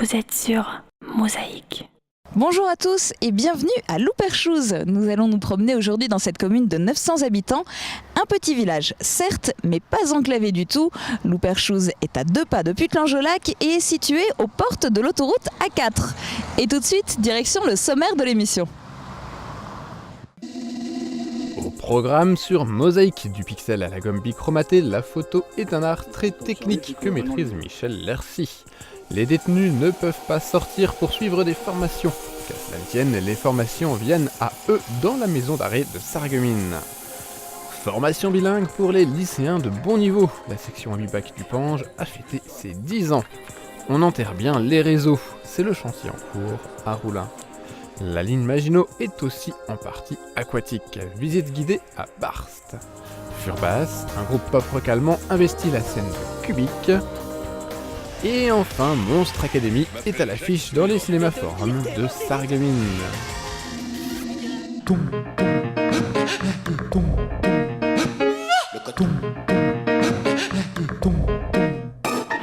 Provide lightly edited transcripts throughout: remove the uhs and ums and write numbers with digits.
Vous êtes sur Mosaïque. Bonjour à tous et bienvenue à Louperchouse. Nous allons nous promener aujourd'hui dans cette commune de 900 habitants. Un petit village, certes, mais pas enclavé du tout. Louperchouse est à 2 pas de Putelange-au-Lac et est située aux portes de l'autoroute A4. Et tout de suite, direction le sommaire de l'émission. Au programme sur Mosaïque, du pixel à la gomme bichromatée, la photo est un art très technique que maîtrise Michel Lercy. Les détenus ne peuvent pas sortir pour suivre des formations. Qu'à cela ne tienne, les formations viennent à eux dans la maison d'arrêt de Sarreguemines. Formation bilingue pour les lycéens de bon niveau. La section AMIBAC du Pange a fêté ses 10 ans. On enterre bien les réseaux. C'est le chantier en cours à Roulin. La ligne Maginot est aussi en partie aquatique. Visite guidée à Barst. Furbass, un groupe pop rock allemand, investit la scène de Cubic. Et enfin, Monstre Academy est à l'affiche dans les cinémas forums de Sarreguemines.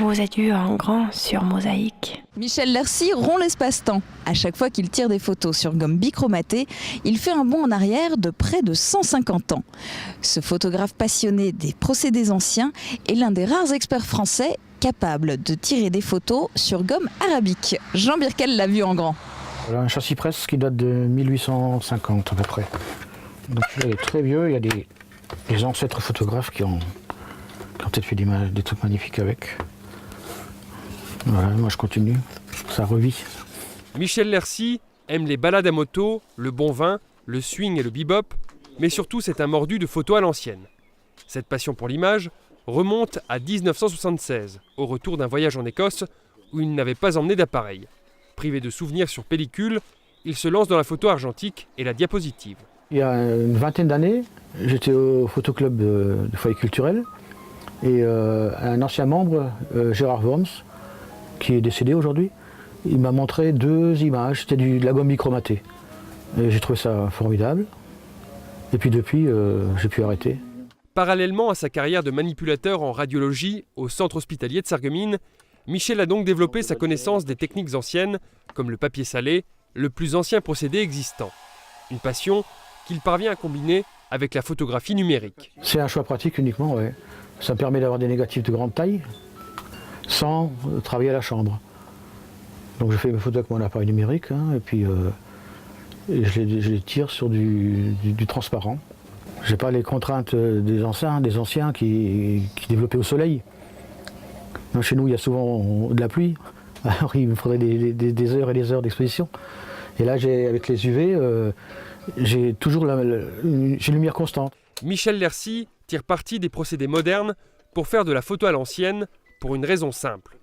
Vous êtes vu en grand sur Mosaïque. Michel Lercy rompt l'espace-temps. À chaque fois qu'il tire des photos sur gomme bichromatée, il fait un bond en arrière de près de 150 ans. Ce photographe passionné des procédés anciens est l'un des rares experts français capable de tirer des photos sur gomme arabique. Jean Birkel l'a vu en grand. Voilà un châssis presse qui date de 1850 à peu près. Donc il est très vieux, il y a des ancêtres photographes qui ont peut-être fait des trucs magnifiques avec. Voilà, moi je continue, ça revit. Michel Lercy aime les balades à moto, le bon vin, le swing et le bebop, mais surtout c'est un mordu de photos à l'ancienne. Cette passion pour l'image remonte à 1976, au retour d'un voyage en Écosse où il n'avait pas emmené d'appareil. Privé de souvenirs sur pellicule, il se lance dans la photo argentique et la diapositive. Il y a une vingtaine d'années, j'étais au photoclub de foyer culturel et un ancien membre, Gérard Worms, qui est décédé aujourd'hui, il m'a montré 2 images, c'était de la gomme bichromatée. Et j'ai trouvé ça formidable. Et puis depuis, j'ai pu arrêter. Parallèlement à sa carrière de manipulateur en radiologie au centre hospitalier de Sarreguemines, Michel a donc développé sa connaissance des techniques anciennes, comme le papier salé, le plus ancien procédé existant. Une passion qu'il parvient à combiner avec la photographie numérique. C'est un choix pratique uniquement, ouais. Ça me permet d'avoir des négatifs de grande taille, sans travailler à la chambre. Donc je fais mes photos avec mon appareil numérique, et puis je les tire sur du transparent. J'ai pas les contraintes des anciens qui développaient au soleil. Chez nous, il y a souvent de la pluie, alors il me faudrait des heures et des heures d'exposition. Et là, avec les UV, j'ai toujours une lumière constante. Michel Lercy tire parti des procédés modernes pour faire de la photo à l'ancienne pour une raison simple.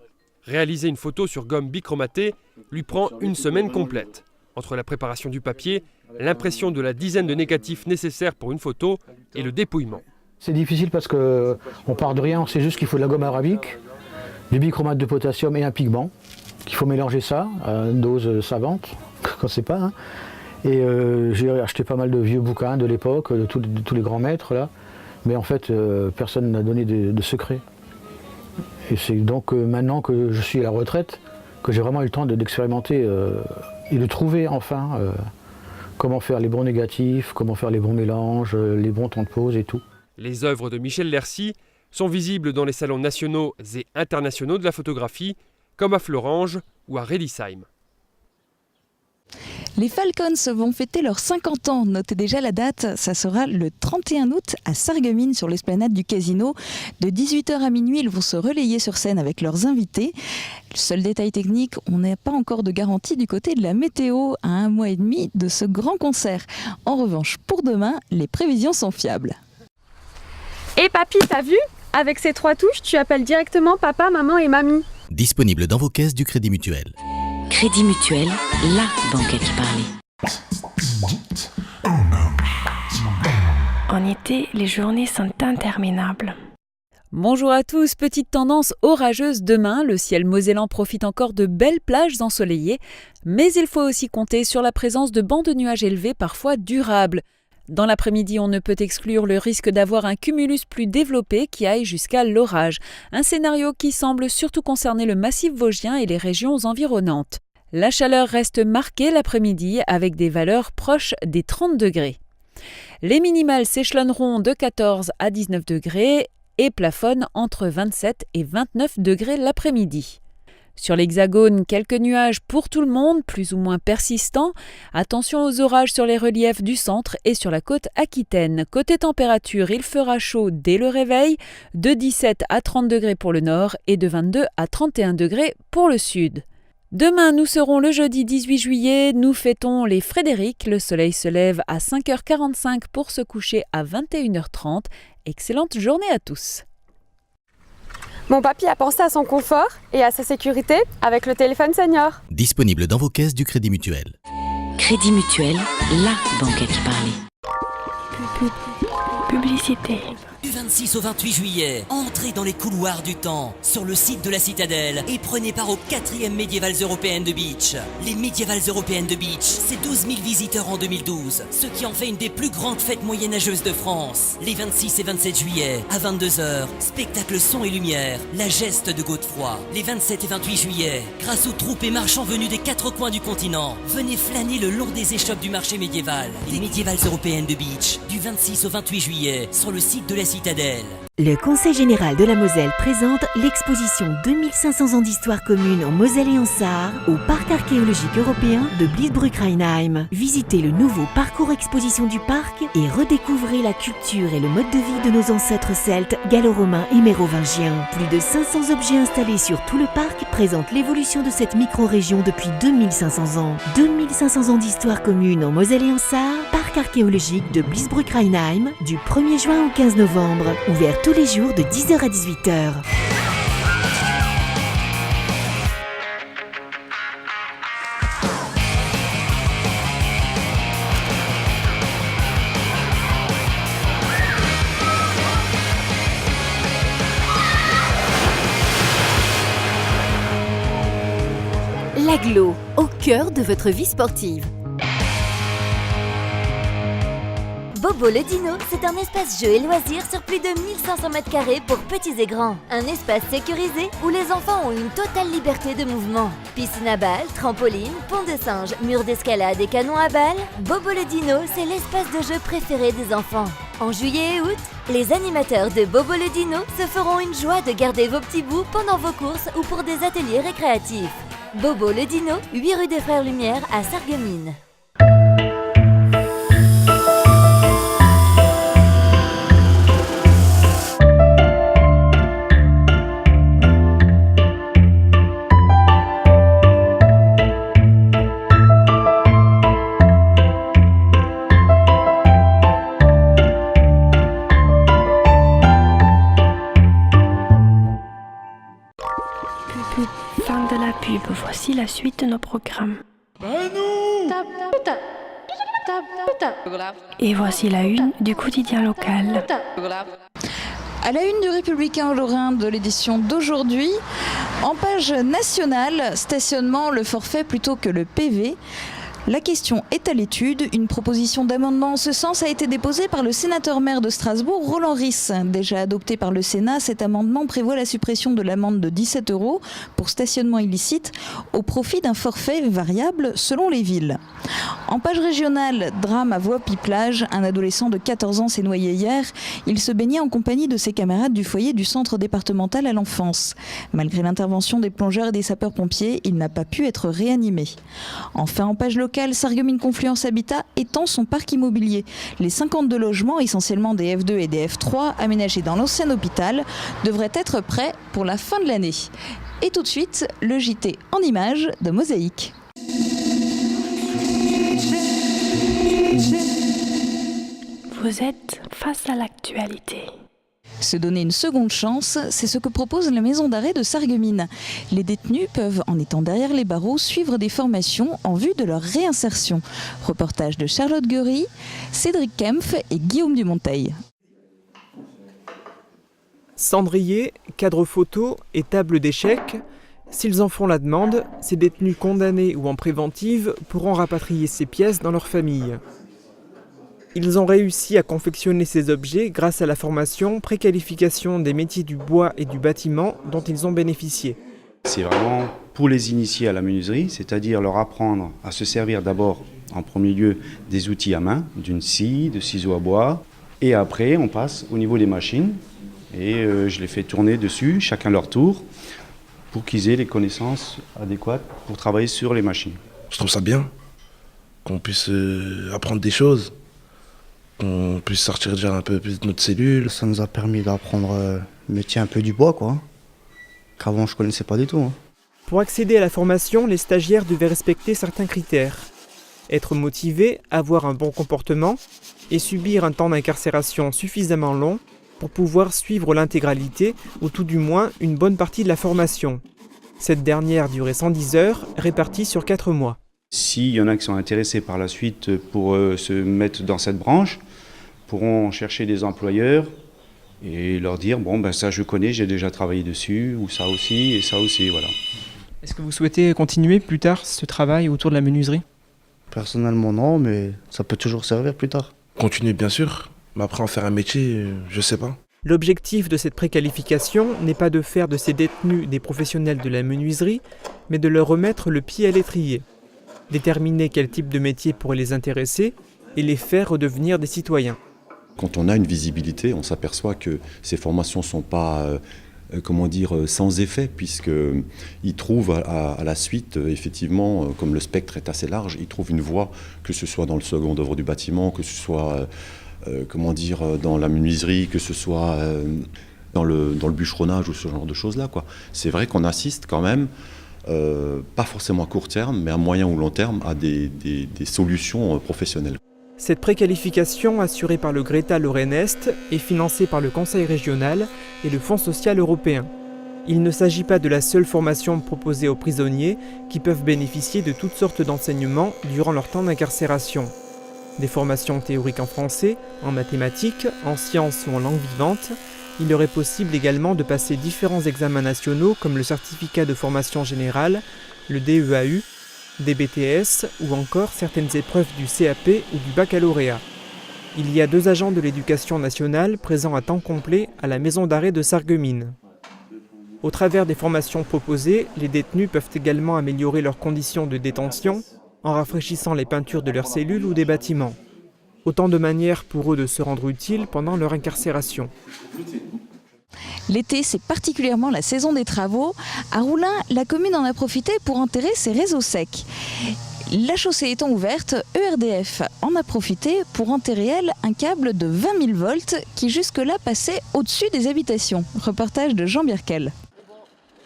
Réaliser une photo sur gomme bichromatée lui prend une semaine complète. Entre la préparation du papier, l'impression de la dizaine de négatifs nécessaires pour une photo et le dépouillement. C'est difficile parce qu'on part de rien, on sait juste qu'il faut de la gomme arabique, du bichromate de potassium et un pigment, qu'il faut mélanger ça à une dose savante, qu'on ne sait pas. Et j'ai acheté pas mal de vieux bouquins de l'époque, de tous les grands maîtres là, mais en fait personne n'a donné de secret. Et c'est donc maintenant que je suis à la retraite que j'ai vraiment eu le temps d'expérimenter et de trouver enfin comment faire les bons négatifs, comment faire les bons mélanges, les bons temps de pause et tout. Les œuvres de Michel Lercy sont visibles dans les salons nationaux et internationaux de la photographie, comme à Florange ou à Redisheim. Les Falcons vont fêter leurs 50 ans. Notez déjà la date, ça sera le 31 août à Sarreguemines sur l'esplanade du Casino. De 18h à minuit, ils vont se relayer sur scène avec leurs invités. Le seul détail technique, on n'a pas encore de garantie du côté de la météo à 1 mois et demi de ce grand concert. En revanche, pour demain, les prévisions sont fiables. Et papy, t'as vu? Avec ces 3 touches, tu appelles directement papa, maman et mamie. Disponible dans vos caisses du Crédit Mutuel. Crédit Mutuel, la banque à qui parler. En été, les journées sont interminables. Bonjour à tous, petite tendance orageuse demain, le ciel mosellan profite encore de belles plages ensoleillées, mais il faut aussi compter sur la présence de bancs de nuages élevés parfois durables. Dans l'après-midi, on ne peut exclure le risque d'avoir un cumulus plus développé qui aille jusqu'à l'orage, un scénario qui semble surtout concerner le massif vosgien et les régions environnantes. La chaleur reste marquée l'après-midi avec des valeurs proches des 30 degrés. Les minimales s'échelonneront de 14 à 19 degrés et plafonnent entre 27 et 29 degrés l'après-midi. Sur l'Hexagone, quelques nuages pour tout le monde, plus ou moins persistants. Attention aux orages sur les reliefs du centre et sur la côte aquitaine. Côté température, il fera chaud dès le réveil, de 17 à 30 degrés pour le nord et de 22 à 31 degrés pour le sud. Demain, nous serons le jeudi 18 juillet, nous fêtons les Frédéric. Le soleil se lève à 5h45 pour se coucher à 21h30. Excellente journée à tous. Mon papy a pensé à son confort et à sa sécurité avec le téléphone senior. Disponible dans vos caisses du Crédit Mutuel. Crédit Mutuel, la banque à qui parler. Publicité. Du 26 au 28 juillet, entrez dans les couloirs du temps sur le site de la Citadelle et prenez part aux 4e Médiévales Européennes de Beach. Les Médiévales Européennes de Beach, c'est 12 000 visiteurs en 2012, ce qui en fait une des plus grandes fêtes moyenâgeuses de France. Les 26 et 27 juillet, à 22h, spectacle son et lumière, la geste de Godefroy. Les 27 et 28 juillet, grâce aux troupes et marchands venus des 4 coins du continent, venez flâner le long des échoppes du marché médiéval. Les Médiévales Européennes de Beach, du 26 au 28 juillet, sur le site de la Citadelle. Le Conseil général de la Moselle présente l'exposition 2500 ans d'histoire commune en Moselle et en Sarre au parc archéologique européen de Bliesbruck-Rheinheim. Visitez le nouveau parcours exposition du parc et redécouvrez la culture et le mode de vie de nos ancêtres celtes, gallo-romains et mérovingiens. Plus de 500 objets installés sur tout le parc présentent l'évolution de cette micro-région depuis 2500 ans. 2500 ans d'histoire commune en Moselle et en Sarre, parc archéologique de Bliesbruck-Rheinheim du 1er juin au 15 novembre. Ouvert tous les jours de 10h à 18h. L'Aglo, au cœur de votre vie sportive. Bobo le Dino, c'est un espace jeu et loisirs sur plus de 1500 m² pour petits et grands. Un espace sécurisé où les enfants ont une totale liberté de mouvement. Piscine à balles, trampoline, pont de singe, mur d'escalade et canon à balles. Bobo le Dino, c'est l'espace de jeu préféré des enfants. En juillet et août, les animateurs de Bobo le Dino se feront une joie de garder vos petits bouts pendant vos courses ou pour des ateliers récréatifs. Bobo le Dino, 8 rue des Frères Lumière à Sarreguemines. Fin de la pub, voici la suite de nos programmes. Et voici la une du quotidien local. À la une du Républicain Lorrain de l'édition d'aujourd'hui, en page nationale, stationnement, le forfait plutôt que le PV. La question est à l'étude. Une proposition d'amendement en ce sens a été déposée par le sénateur-maire de Strasbourg, Roland Ris. Déjà adopté par le Sénat, cet amendement prévoit la suppression de l'amende de 17 € pour stationnement illicite au profit d'un forfait variable selon les villes. En page régionale, drame à Voie-Piplage. Un adolescent de 14 ans s'est noyé hier. Il se baignait en compagnie de ses camarades du foyer du centre départemental à l'enfance. Malgré l'intervention des plongeurs et des sapeurs-pompiers, il n'a pas pu être réanimé. Enfin, en page locale, Sarreguemines Confluence Habitat étend son parc immobilier. Les 52 logements, essentiellement des F2 et des F3, aménagés dans l'ancien hôpital, devraient être prêts pour la fin de l'année. Et tout de suite, le JT en images de Mosaïque. Vous êtes face à l'actualité. Se donner une seconde chance, c'est ce que propose la maison d'arrêt de Sarreguemines. Les détenus peuvent, en étant derrière les barreaux, suivre des formations en vue de leur réinsertion. Reportage de Charlotte Guery, Cédric Kempf et Guillaume Dumonteil. Cendrier, cadre photo et table d'échecs, s'ils en font la demande, ces détenus condamnés ou en préventive pourront rapatrier ces pièces dans leur famille. Ils ont réussi à confectionner ces objets grâce à la formation préqualification des métiers du bois et du bâtiment dont ils ont bénéficié. C'est vraiment pour les initier à la menuiserie, c'est-à-dire leur apprendre à se servir d'abord, en premier lieu, des outils à main, d'une scie, de ciseaux à bois. Et après, on passe au niveau des machines. Et je les fais tourner dessus, chacun leur tour, pour qu'ils aient les connaissances adéquates pour travailler sur les machines. Je trouve ça bien, qu'on puisse apprendre des choses, qu'on puisse sortir déjà un peu plus de notre cellule. Ça nous a permis d'apprendre le métier un peu du bois, quoi. Qu'avant je ne connaissais pas du tout. Pour accéder à la formation, les stagiaires devaient respecter certains critères. Être motivés, avoir un bon comportement et subir un temps d'incarcération suffisamment long pour pouvoir suivre l'intégralité ou tout du moins une bonne partie de la formation. Cette dernière durait 110 heures, réparties sur 4 mois. S'il y en a qui sont intéressés par la suite pour se mettre dans cette branche, pourront chercher des employeurs et leur dire bon ben ça je connais, j'ai déjà travaillé dessus, ou ça aussi et ça aussi, voilà. Est-ce que vous souhaitez continuer plus tard ce travail autour de la menuiserie ? Personnellement non, mais ça peut toujours servir plus tard. Continuer bien sûr, mais après en faire un métier, je sais pas. L'objectif de cette préqualification n'est pas de faire de ces détenus des professionnels de la menuiserie, mais de leur remettre le pied à l'étrier. Déterminer quel type de métier pourrait les intéresser et les faire redevenir des citoyens. Quand on a une visibilité, on s'aperçoit que ces formations ne sont pas sans effet, puisqu'ils trouvent à la suite, effectivement, comme le spectre est assez large, ils trouvent une voie, que ce soit dans le second œuvre du bâtiment, que ce soit dans la menuiserie, que ce soit dans le bûcheronnage ou ce genre de choses-là, quoi. C'est vrai qu'on assiste quand même, pas forcément à court terme, mais à moyen ou long terme, à des solutions professionnelles. Cette préqualification, assurée par le Greta Lorraine Est, est financée par le Conseil régional et le Fonds social européen. Il ne s'agit pas de la seule formation proposée aux prisonniers qui peuvent bénéficier de toutes sortes d'enseignements durant leur temps d'incarcération. Des formations théoriques en français, en mathématiques, en sciences ou en langue vivante. Il leur est possible également de passer différents examens nationaux comme le certificat de formation générale, le DEAU, des BTS ou encore certaines épreuves du CAP ou du baccalauréat. Il y a 2 agents de l'éducation nationale présents à temps complet à la maison d'arrêt de Sarreguemines. Au travers des formations proposées, les détenus peuvent également améliorer leurs conditions de détention en rafraîchissant les peintures de leurs cellules ou des bâtiments. Autant de manières pour eux de se rendre utiles pendant leur incarcération. L'été, c'est particulièrement la saison des travaux. À Roulin, la commune en a profité pour enterrer ses réseaux secs. La chaussée étant ouverte, ERDF en a profité pour enterrer, elle, un câble de 20 000 volts qui jusque-là passait au-dessus des habitations. Reportage de Jean Birkel.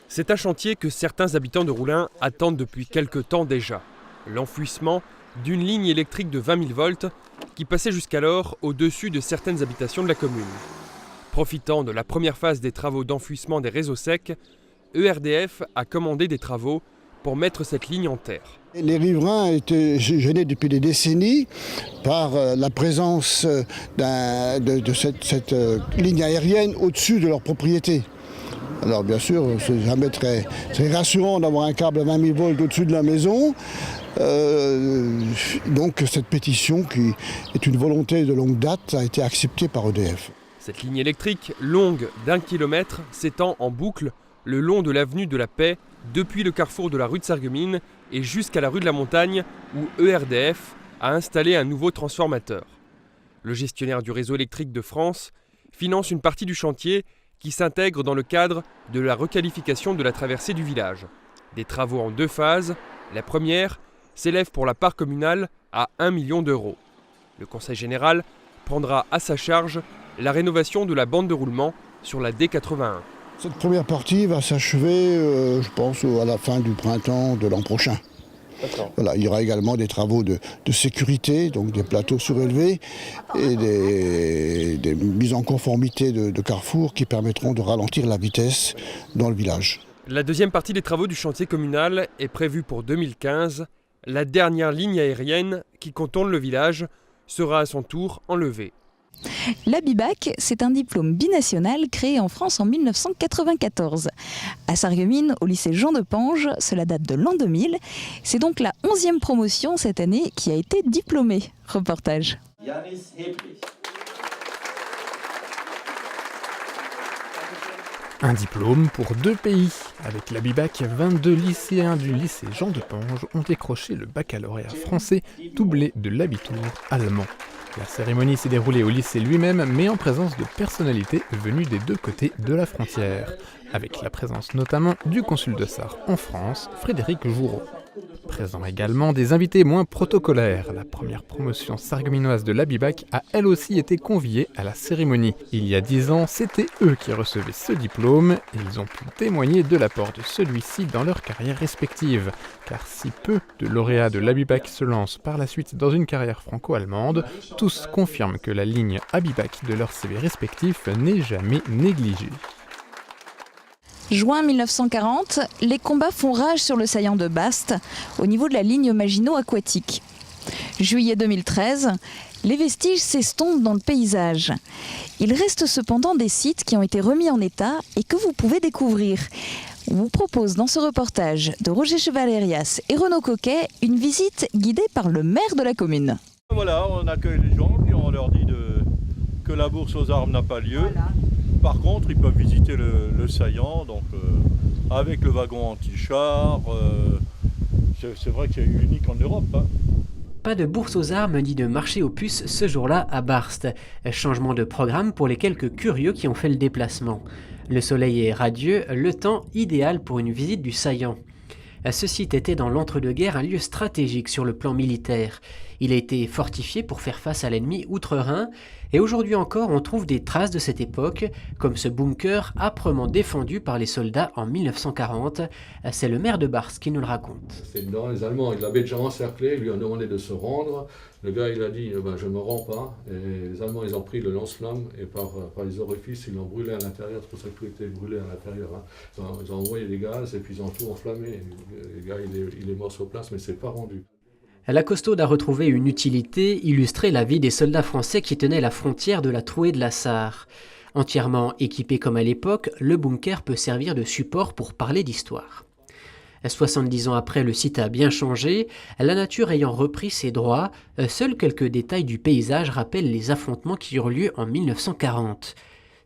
C'est un chantier que certains habitants de Roulin attendent depuis quelque temps déjà. L'enfouissement d'une ligne électrique de 20 000 volts qui passait jusqu'alors au-dessus de certaines habitations de la commune. Profitant de la première phase des travaux d'enfouissement des réseaux secs, ERDF a commandé des travaux pour mettre cette ligne en terre. Les riverains étaient gênés depuis des décennies par la présence de cette ligne aérienne au-dessus de leur propriété. Alors bien sûr, c'est jamais très rassurant d'avoir un câble à 20 000 volts au-dessus de la maison. Donc cette pétition, qui est une volonté de longue date, a été acceptée par EDF. Cette ligne électrique, longue d'1 kilomètre, s'étend en boucle le long de l'avenue de la Paix, depuis le carrefour de la rue de Sarreguemines et jusqu'à la rue de la Montagne, où ERDF a installé un nouveau transformateur. Le gestionnaire du réseau électrique de France finance une partie du chantier qui s'intègre dans le cadre de la requalification de la traversée du village. Des travaux en 2 phases. La première s'élève pour la part communale à 1 million d'euros. Le Conseil général prendra à sa charge la rénovation de la bande de roulement sur la D81. Cette première partie va s'achever, je pense, à la fin du printemps de l'an prochain. Voilà, il y aura également des travaux de sécurité, donc des plateaux surélevés et des mises en conformité de carrefours qui permettront de ralentir la vitesse dans le village. La deuxième partie des travaux du chantier communal est prévue pour 2015. La dernière ligne aérienne qui contourne le village sera à son tour enlevée. La BIBAC, c'est un diplôme binational créé en France en 1994. À Sarreguemines, au lycée Jean de Pange, cela date de l'an 2000. C'est donc la 11e promotion cette année qui a été diplômée. Reportage. Janis Heblich. Un diplôme pour 2 pays. Avec l'Abibac, 22 lycéens du lycée Jean de Pange ont décroché le baccalauréat français, doublé de l'Abitur allemand. La cérémonie s'est déroulée au lycée lui-même, mais en présence de personnalités venues des 2 côtés de la frontière, avec la présence notamment du consul de Sarre en France, Frédéric Joureau. Présent également des invités moins protocolaires. La première promotion sarregueminoise de l'Abibac a elle aussi été conviée à la cérémonie. Il y a 10 ans, c'était eux qui recevaient ce diplôme et ils ont pu témoigner de l'apport de celui-ci dans leur carrière respective. Car si peu de lauréats de l'Abibac se lancent par la suite dans une carrière franco-allemande, tous confirment que la ligne Abibac de leur CV respectif n'est jamais négligée. Juin 1940, les combats font rage sur le saillant de Bast, au niveau de la ligne Maginot aquatique. Juillet 2013, les vestiges s'estompent dans le paysage. Il reste cependant des sites qui ont été remis en état et que vous pouvez découvrir. On vous propose dans ce reportage de Roger Chevalerias et Renaud Coquet une visite guidée par le maire de la commune. Voilà, on accueille les gens puis on leur dit que la bourse aux armes n'a pas lieu. Voilà. Par contre, ils peuvent visiter le saillant, donc avec le wagon anti-char. C'est vrai que c'est unique en Europe. Hein. Pas de bourse aux armes ni de marché aux puces ce jour-là à Barst. Changement de programme pour les quelques curieux qui ont fait le déplacement. Le soleil est radieux, le temps idéal pour une visite du saillant. Ce site était dans l'entre-deux-guerres un lieu stratégique sur le plan militaire. Il a été fortifié pour faire face à l'ennemi outre-Rhin et aujourd'hui encore on trouve des traces de cette époque, comme ce bunker âprement défendu par les soldats en 1940. C'est le maire de Barst qui nous le raconte. C'était dedans, les Allemands l'avaient déjà encerclé, lui ont demandé de se rendre. Le gars il a dit je ne me rends pas. Et les Allemands ils ont pris le lance-flammes et par les orifices ils l'ont brûlé à l'intérieur, c'est pour ça que tout était brûlé à l'intérieur. Hein. Ils ont envoyé des gaz et puis ils ont tout enflammé. Le gars il est mort sur place mais c'est pas rendu. La costaude a retrouvé une utilité, illustrer la vie des soldats français qui tenaient la frontière de la trouée de la Sarre. Entièrement équipé comme à l'époque, le bunker peut servir de support pour parler d'histoire. 70 ans après, le site a bien changé, la nature ayant repris ses droits, seuls quelques détails du paysage rappellent les affrontements qui eurent lieu en 1940.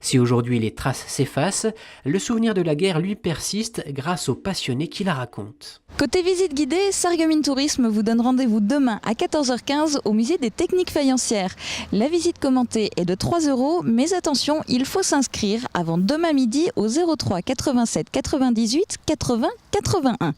Si aujourd'hui les traces s'effacent, le souvenir de la guerre lui persiste grâce aux passionnés qui la racontent. Côté visite guidée, Sarreguemines Tourisme vous donne rendez-vous demain à 14h15 au musée des techniques faïencières. La visite commentée est de 3 €, mais attention, il faut s'inscrire avant demain midi au 03 87 98 80 81.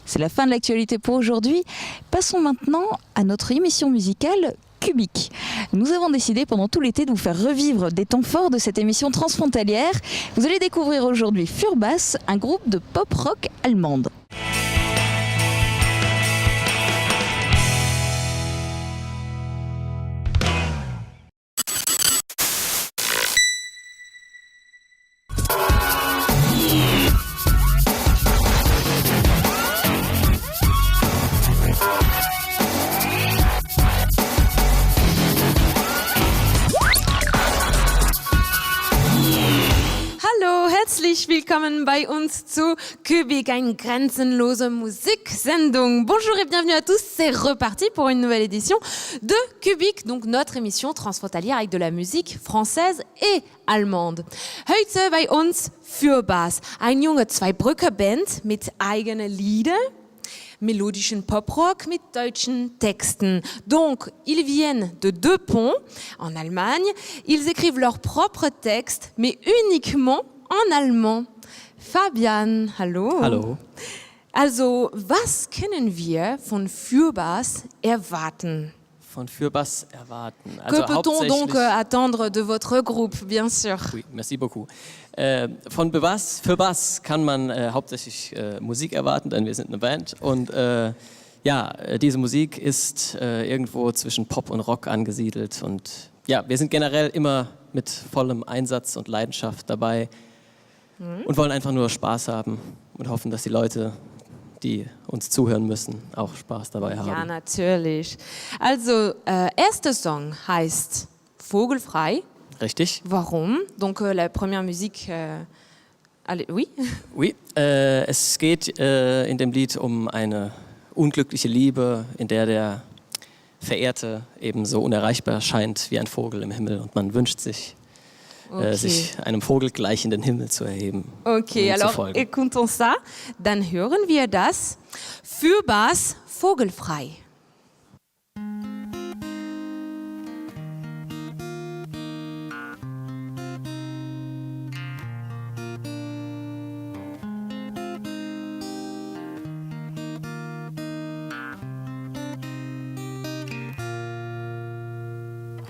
C'est la fin de l'actualité pour aujourd'hui. Passons maintenant à notre émission musicale Cubic. Nous avons décidé pendant tout l'été de vous faire revivre des temps forts de cette émission transfrontalière. Vous allez découvrir aujourd'hui Furbass, un groupe de pop-rock allemande. Herzlich willkommen bei uns zu Cubic, une grenzenlose musiksendung. Bonjour et bienvenue à tous, c'est reparti pour une nouvelle édition de Cubic, donc notre émission transfrontalière avec de la musique française et allemande. Heute bei uns Furbass, eine junge Zweibrücker-Band mit eigenen Lieder, mélodischen Pop-Rock mit deutschen Texten. Donc, ils viennent de 2 ponts en Allemagne, ils écrivent leurs propres textes, mais uniquement en allemand. Fabian, hallo. Hallo. Also, was können wir von Furbass erwarten? Von Furbass erwarten. Que peut-on donc attendre de votre groupe, bien sûr? Oui, merci beaucoup. Von Furbass kann man hauptsächlich Musik erwarten, denn wir sind eine Band. Und ja, diese Musik ist irgendwo zwischen Pop und Rock angesiedelt. Und ja, wir sind generell immer mit vollem Einsatz und Leidenschaft dabei. Und wollen einfach nur Spaß haben und hoffen, dass die Leute, die uns zuhören müssen, auch Spaß dabei haben. Ja, natürlich. Also, erster Song heißt Vogelfrei. Richtig. Warum? Donc, la première musique... allez, oui? Oui, es geht in dem Lied um eine unglückliche Liebe, in der der verehrte, eben so unerreichbar scheint wie ein Vogel im Himmel und man wünscht sich, sich einem Vogel gleich in den Himmel zu erheben. Okay, alors écoutons ça, dann hören wir das. Fürbars Vogelfrei.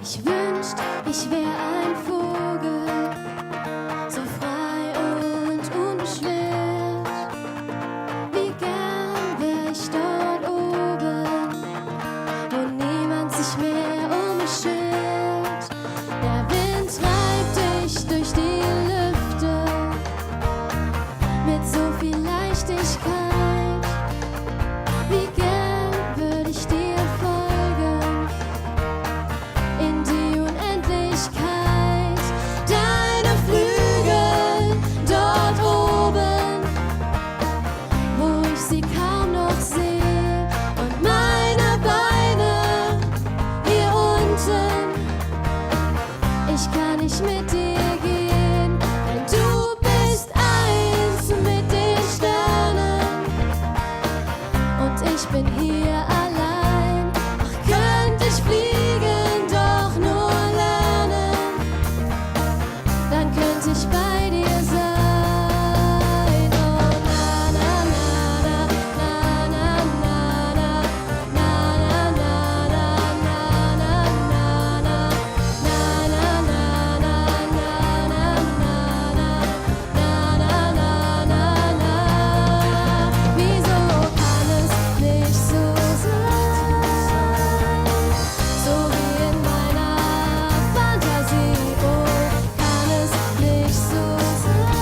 Ich wünschte, ich wär ein Vogel, so frei und unbeschwert. Wie gern wär ich dort oben, wo niemand sich mehr um mich schert. Der Wind treibt dich durch die Lüfte mit so viel Leichtigkeit. Wie gern würde ich dir folgen in die Unendlichkeit. Deine Flügel dort oben, wo ich sie kaum noch sehe, und meine Beine hier unten. Ich kann nicht mit dir gehen, denn du bist eins mit den Sternen und ich bin hier allein. Ach, könnte ich fliegen, doch nur lernen, dann könnte ich bei dir sein. Oh, na, na, na, na, na, na, na, na, na, na, na, na, na, na, wieso kann es nicht so sein, so wie in meiner Fantasie? Oh, kann es nicht so sein,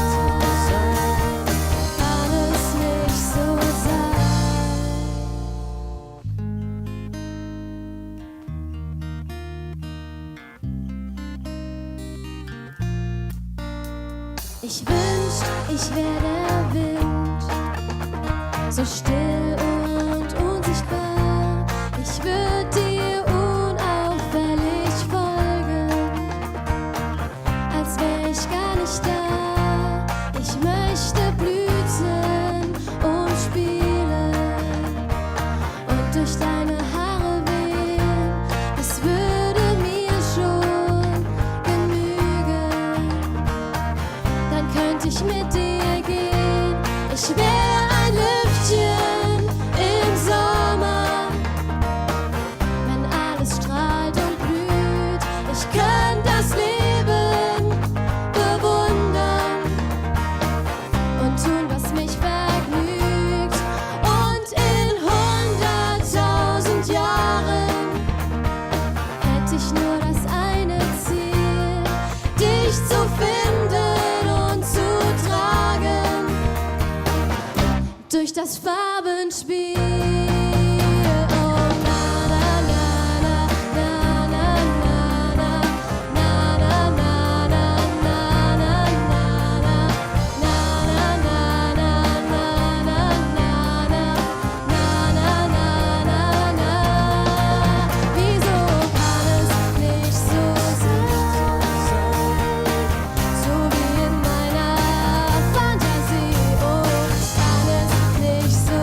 kann es nicht so sein. Ich wünschte, ich wär der Wind, so still und unsichtbar. Ich würd dir unauffällig folgen, als wär ich gar nicht da. Ich möchte blüten und spielen und durch deine Haare wehen. Es würde mir schon genügen, dann könnte ich mit dir gehen. Ich wär ein Lüftchen im Sommer, wenn alles strahlt und blüht. Ich könnte das Leben bewundern und tun, was mich vergnügt. Und in 100.000 Jahren hätte ich nur das eine Ziel, dich zu finden und zu tragen durch das Farbenspiel. Oh, na, na, na, na, na, na, na, na, na, na, na, wieso kann es nicht so sein, so wie in meiner Fantasie? Oh, kann es nicht so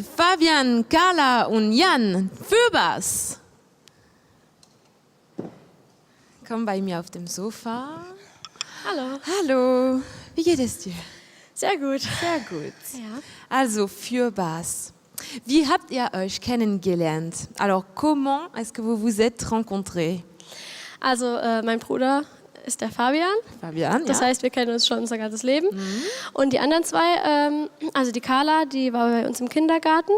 Fabian, Carla und Jan, Fürbas. Komm bei mir auf dem Sofa. Hallo. Hallo. Wie geht es dir? Sehr gut. Sehr gut. Ja. Also, Fürbas. Wie habt ihr euch kennengelernt? Alors, comment est-ce que vous vous êtes rencontrés? Also, mein Bruder ist der Fabian. Fabian, Das ja. heißt, wir kennen uns schon unser ganzes Leben. Und die anderen zwei, also die Carla, die war bei uns im Kindergarten.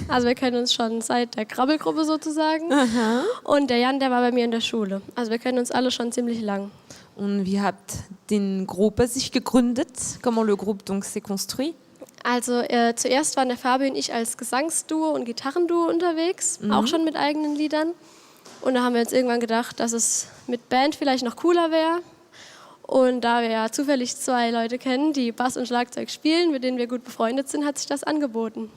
Also wir kennen uns schon seit der Krabbelgruppe sozusagen. Aha. Und der Jan, der war bei mir in der Schule. Also wir kennen uns alle schon ziemlich lang. Und wie habt den Gruppe sich gegründet? Comment le groupe donc s'est construit? Also zuerst waren der Fabian und ich als Gesangsduo und Gitarrenduo unterwegs, auch schon mit eigenen Liedern. Und da haben wir uns irgendwann gedacht, dass es mit Band vielleicht noch cooler wäre. Und da wir ja zufällig zwei Leute kennen, die Bass und Schlagzeug spielen, mit denen wir gut befreundet sind, hat sich das angeboten.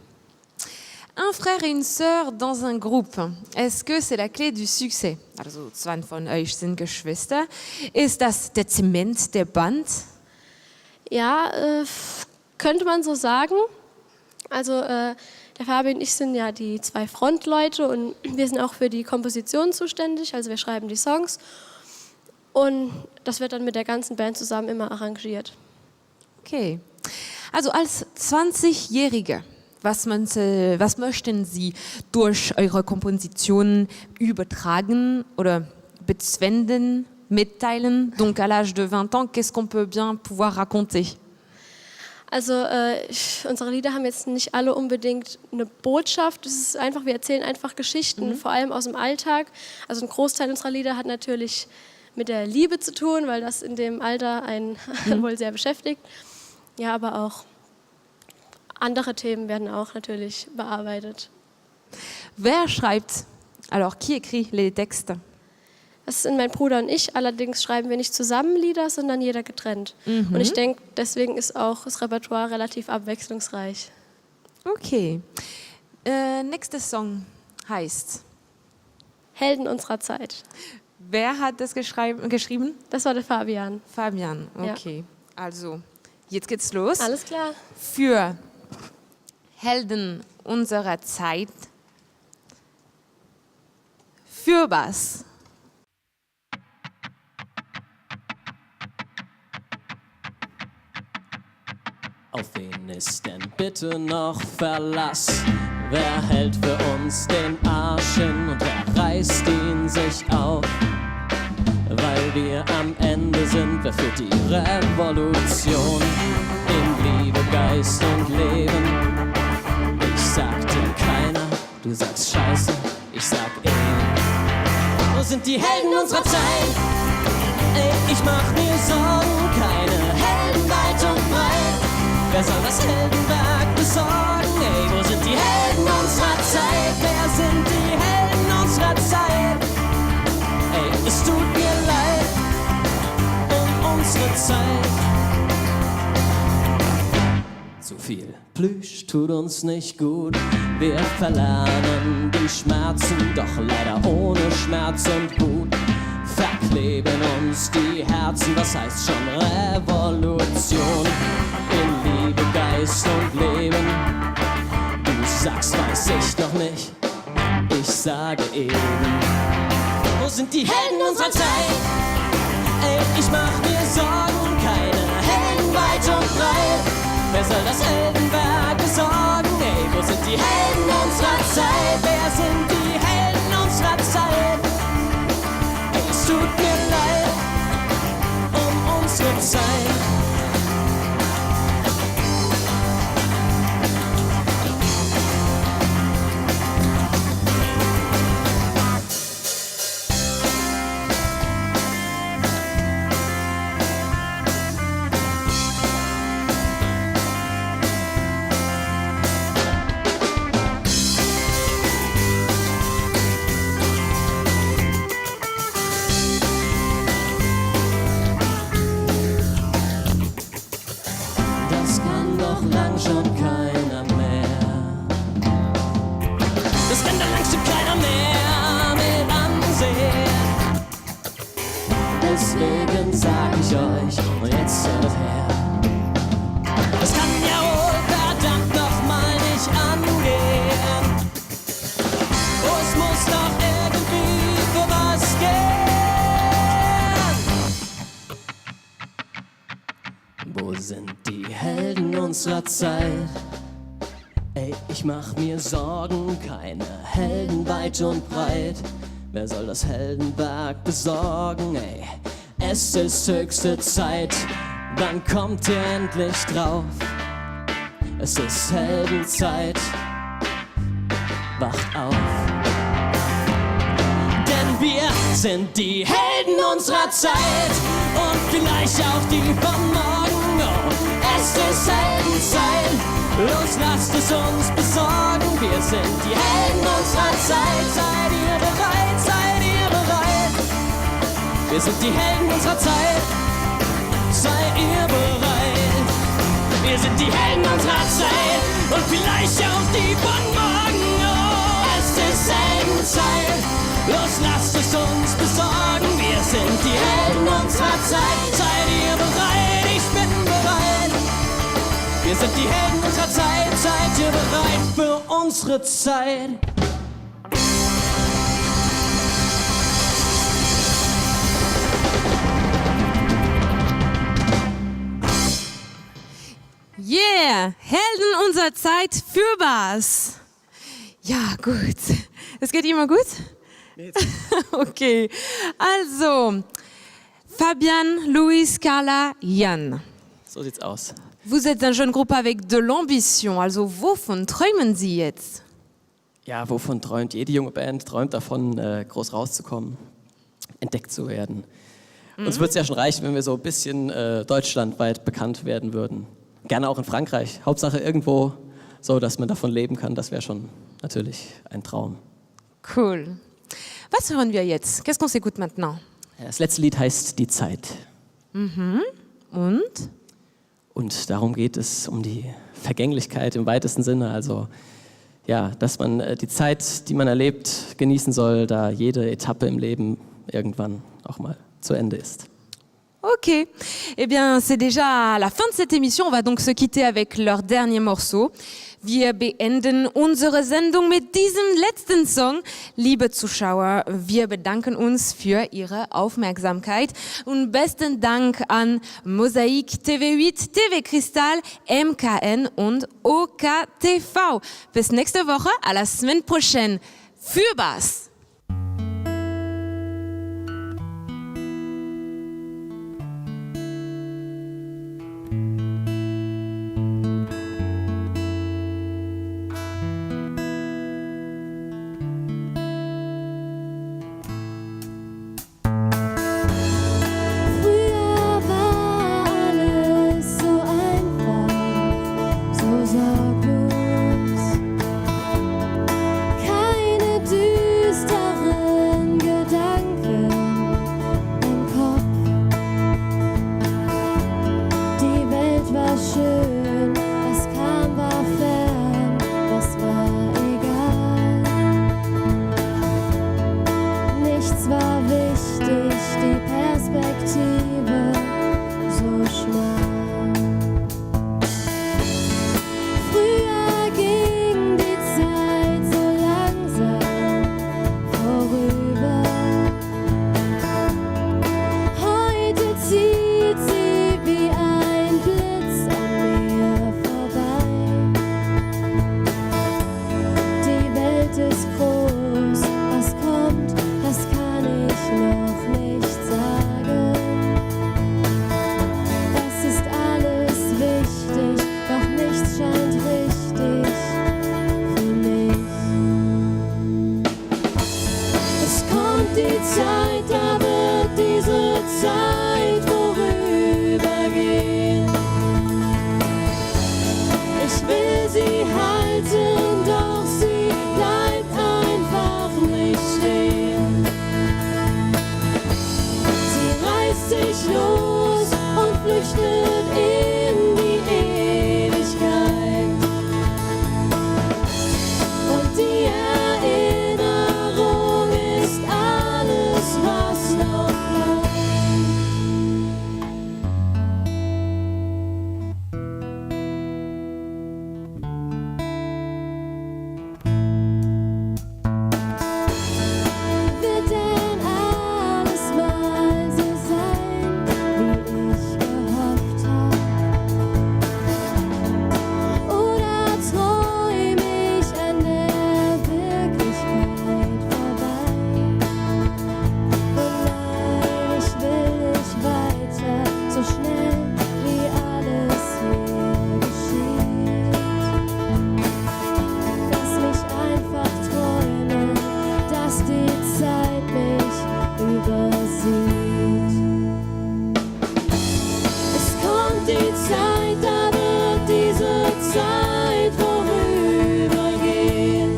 Un frère et une sœur dans un groupe. Est-ce que c'est la clé du Succès? Also, zwei von euch sind Geschwister. Ist das der Zement der Band? Ja, könnte man so sagen. Also der Fabian und ich sind ja die zwei Frontleute und wir sind auch für die Komposition zuständig. Also wir schreiben die Songs und das wird dann mit der ganzen Band zusammen immer arrangiert. Okay. Also als 20-Jährige, was möchten Sie durch eure Komposition übertragen oder bezwenden, mitteilen? Donc à l'âge de 20 ans, qu'est-ce qu'on peut bien pouvoir raconter? Also unsere Lieder haben jetzt nicht alle unbedingt eine Botschaft. Es ist einfach, wir erzählen einfach Geschichten, vor allem aus dem Alltag. Also ein Großteil unserer Lieder hat natürlich mit der Liebe zu tun, weil das in dem Alter einen wohl sehr beschäftigt. Ja, aber auch andere Themen werden auch natürlich bearbeitet. Wer schreibt? Alors, qui écrit les textes? Das sind mein Bruder und ich, allerdings schreiben wir nicht zusammen Lieder, sondern jeder getrennt. Und ich denke, deswegen ist auch das Repertoire relativ abwechslungsreich. Okay. Nächster Song heißt Helden unserer Zeit. Wer hat das geschrieben? Das war der Fabian. Fabian, okay. Ja. Also, jetzt geht's los. Alles klar. Für Helden unserer Zeit. Fürbas. Auf wen ist denn bitte noch Verlass? Wer hält für uns den Arsch hin und wer reißt ihn sich auf? Weil wir am Ende sind, wer führt die Revolution? In Liebe, Geist und Leben. Ich sagte keiner, du sagst Scheiße, ich sag Wo sind die Helden unserer Zeit? Ey, ich mach mir Sorgen, keine Helden weit und breit. Wer soll das Heldenwerk besorgen? Ey, wo sind die Helden unserer Zeit? Wer sind die Helden unserer Zeit? Ey, es tut mir leid um unsere Zeit. Zu viel Plüsch tut uns nicht gut. Wir verlernen die Schmerzen, doch leider ohne Schmerz und Wut. Verkleben uns die Herzen, was heißt schon Revolution? In Liebe, Geist und Leben. Du sagst, weiß ich doch nicht, ich sage eben. Wo sind die Helden unserer Zeit? Ey, ich mach mir Sorgen, keine Helden weit und breit. Wer soll das Heldenwerk besorgen? Ey, wo sind die Helden unserer Zeit? Wer sind die Helden unserer Zeit? Ey, es tut mir leid um unsere Zeit. unserer Zeit. Ey, ich mach mir Sorgen, keine Helden weit und breit. Wer soll das Heldenberg besorgen? Ey, es ist höchste Zeit, wann kommt ihr endlich drauf? Es ist Heldenzeit, wacht auf. Denn wir sind die Helden unserer Zeit und vielleicht auch die von morgen. Oh, es ist Heldenzeit, los lasst es uns besorgen. Wir sind die Helden unserer Zeit, seid ihr bereit, seid ihr bereit? Wir sind die Helden unserer Zeit, seid ihr bereit? Wir sind die Helden unserer Zeit und vielleicht auch die von morgen. Oh, es ist Heldenzeit, los lasst es uns besorgen. Wir sind die Helden unserer Zeit, seid ihr bereit? Ich bin bereit. Wir sind die Helden unserer Zeit, seid ihr bereit für unsere Zeit? Yeah, Helden unserer Zeit fühlbar's. Ja, gut. Es geht immer gut? Okay, also Fabian, Louis, Carla, Jan. So sieht's aus. Vous êtes un jeune groupe avec de l'ambition, also wovon träumen Sie jetzt? Ja, wovon träumt jede junge Band? Träumt davon, groß rauszukommen, entdeckt zu werden. Uns würde es ja schon reichen, wenn wir so ein bisschen deutschlandweit bekannt werden würden. Gerne auch in Frankreich. Hauptsache irgendwo so, dass man davon leben kann. Das wäre schon natürlich ein Traum. Cool. Was hören wir jetzt? Qu'est-ce qu'on s'écoute maintenant? Das letzte Lied heißt Die Zeit. Mhm. Und? Und darum geht es um die Vergänglichkeit im weitesten Sinne. Also ja, dass man die Zeit, die man erlebt, genießen soll, da jede Etappe im Leben irgendwann auch mal zu Ende ist. Ok, eh bien c'est déjà la fin de cette émission. On va donc se quitter avec leur dernier morceau. Wir beenden unsere Sendung mit diesem letzten Song. Liebe Zuschauer, wir bedanken uns für Ihre Aufmerksamkeit und besten Dank an Mosaik, TV8, TV Cristal, MKN und OKTV. Bis nächste Woche, à la semaine prochaine. Fühlbar's! Früher war alles so einfach, so sorglos. Keine Düsen die Zeit mich übersieht. Es kommt die Zeit, da wird diese Zeit vorübergehen.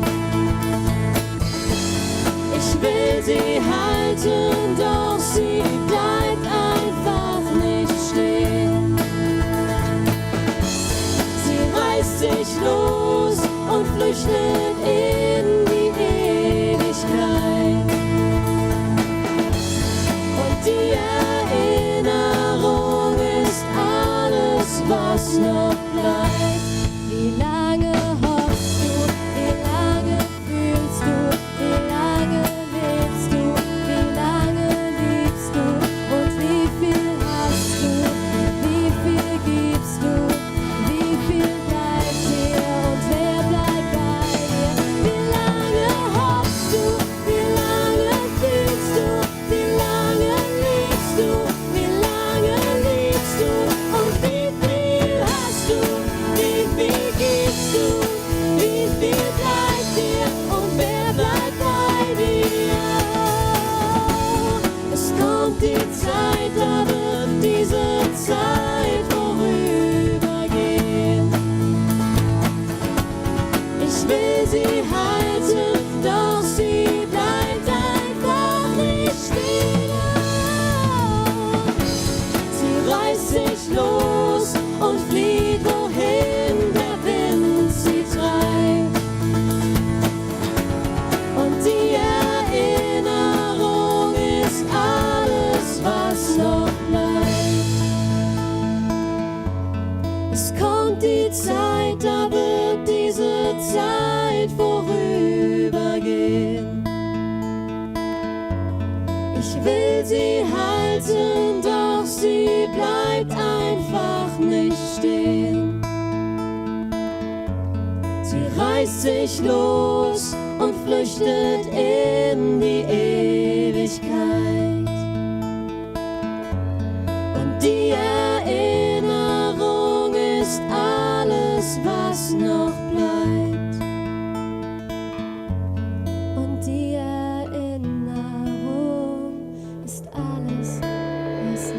Ich will sie halten, doch sie bleibt einfach nicht stehen. Sie reißt sich los und flüchtet in die Ewigkeit. Und die Erinnerung ist alles, was noch bleibt. Wie lange hoffst du, wie lange fühlst du, wie lange lebst du, wie lange liebst du und wie viel hast du, wie viel gibst du, wie viel bleibt dir und wer bleibt bei dir? Wie lange hoffst du, wie lange fühlst du, wie lange liebst du, wie lange liebst du und wie viel hast du, wie viel gibst du, wie viel bleibt dir und wer bleibt bei dir? Es kommt die Zeit, da wird diese Zeit vorübergehen. Ich will sie halten, doch sie bleibt einfach nicht stehen. Sie reißt sich los und flieht, wohin der Wind sie treibt. Und die Erinnerung ist alles, was noch bleibt. Es kommt die Zeit, da wird diese Zeit vorübergehen. Ich will sie halten, doch sie bleibt einfach nicht stehen. Sie reißt sich los und flüchtet in die Ewigkeit. Und die Erinnerung ist alles, was noch bleibt. Und die Erinnerung ist alles, was noch bleibt.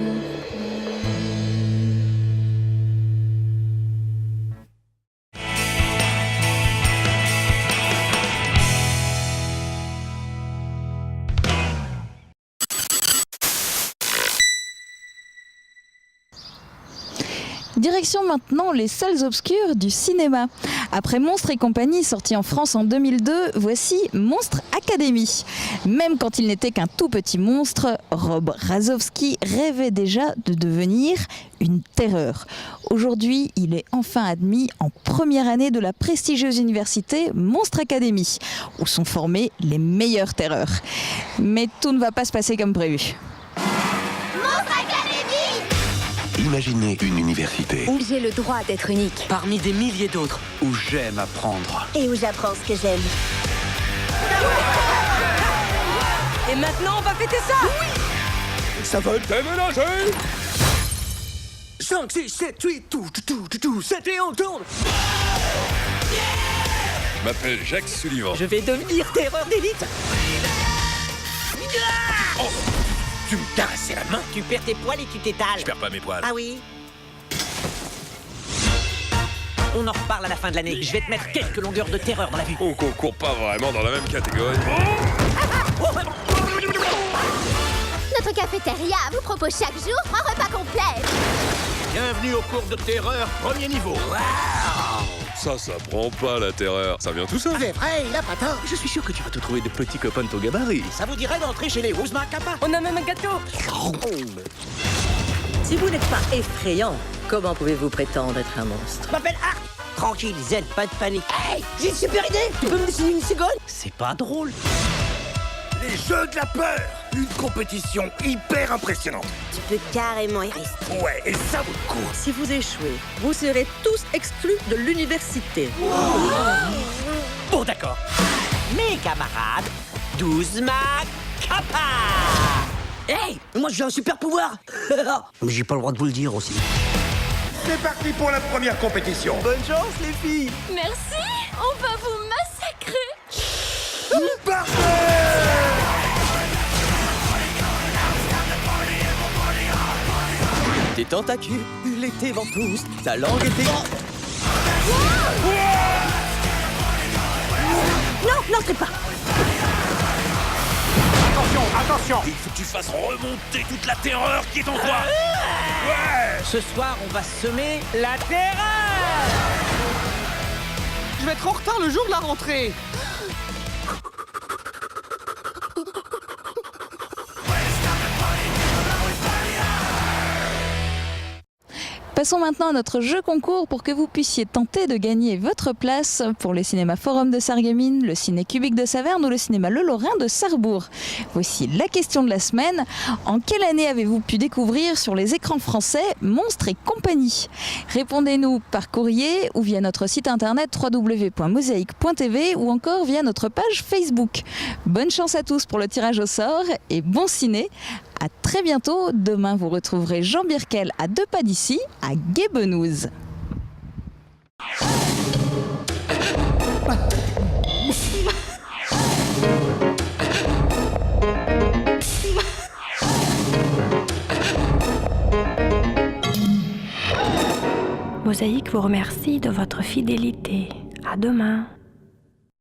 Direction maintenant les salles obscures du cinéma. Après Monstres et compagnie, sorti en France en 2002, voici Monstre Academy. Même quand il n'était qu'un tout petit monstre, Rob Razowski rêvait déjà de devenir une terreur. Aujourd'hui, il est enfin admis en première année de la prestigieuse université Monstre Academy, où sont formés les meilleurs terreurs. Mais tout ne va pas se passer comme prévu. Imaginez une université Où j'ai le droit d'être unique. parmi des milliers d'autres où j'aime apprendre. Et où j'apprends ce que j'aime. Et maintenant, on va fêter ça. Oui. Ça va déménager. 5, 6, 7, 8, tout, 7 et on tourne. Je m'appelle Jacques Sullivan. Je vais devenir terreur d'élite. Oh, tu me caresses la main. Tu perds tes poils et tu t'étales. Je perds pas mes poils. Ah oui. On en reparle à la fin de l'année. Je vais te mettre quelques longueurs de terreur dans la vue. On concourt pas vraiment dans la même catégorie. Notre cafétéria vous propose chaque jour un repas complet. Bienvenue au cours de terreur, premier niveau. Ça prend pas la terreur. Ça vient tout seul. C'est vrai, il a pas tort. Je suis sûr que tu vas te trouver de petits copains de ton gabarit. Ça vous dirait d'entrer chez les Ouzma Kappa? On a même un gâteau. Si vous n'êtes pas effrayant, comment pouvez-vous prétendre être un monstre? Je m'appelle Art. Tranquille, zen, pas de panique. Hey, j'ai une super idée. Tu peux me dessiner une cigogne? C'est pas drôle. Les jeux de la peur. Une compétition hyper impressionnante. Tu peux carrément y rester. Ouais, et ça vaut le coup. Si vous échouez, vous serez tous exclus de l'université. Bon, d'accord. Mes camarades, Ouzma Kappa. Hey, moi j'ai un super pouvoir. Mais j'ai pas le droit de vous le dire aussi. C'est parti pour la première compétition. Bonne chance les filles. Merci, on va vous massacrer. Parfait. tentacules, tes ventouses, ta langue et tes... Non, n'entrez pas. Attention. Il faut que tu fasses remonter toute la terreur qui est en toi. Ouais. Ce soir, on va semer la terreur. Je vais être en retard le jour de la rentrée. Passons maintenant à notre jeu concours pour que vous puissiez tenter de gagner votre place pour le cinéma Forum de Sarreguemines, le ciné Cubic de Saverne ou le cinéma Le Lorrain de Sarrebourg. Voici la question de la semaine. En quelle année avez-vous pu découvrir sur les écrans français Monstres et compagnie? Répondez-nous par courrier ou via notre site internet www.mosaïque.tv ou encore via notre page Facebook. Bonne chance à tous pour le tirage au sort et bon ciné. À très bientôt. Demain, vous retrouverez Jean Birkel à 2 pas d'ici, à Guébenouz. Mosaïque vous remercie de votre fidélité. À demain.